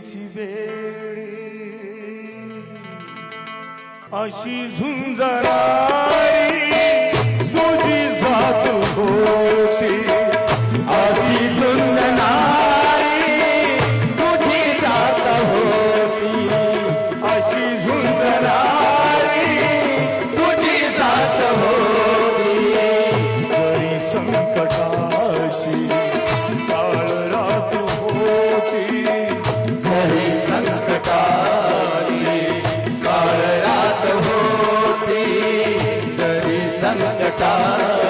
जाईची वेळी अशी झुंजणारी तुझी जात होती, अशी झुंजणारी तुझी जात होती, अशी झुंजणारी तुझी जात होती. जरी संकटाची काळ रात होती, जरी संकटाची काळ रात होती, जरी संकटाची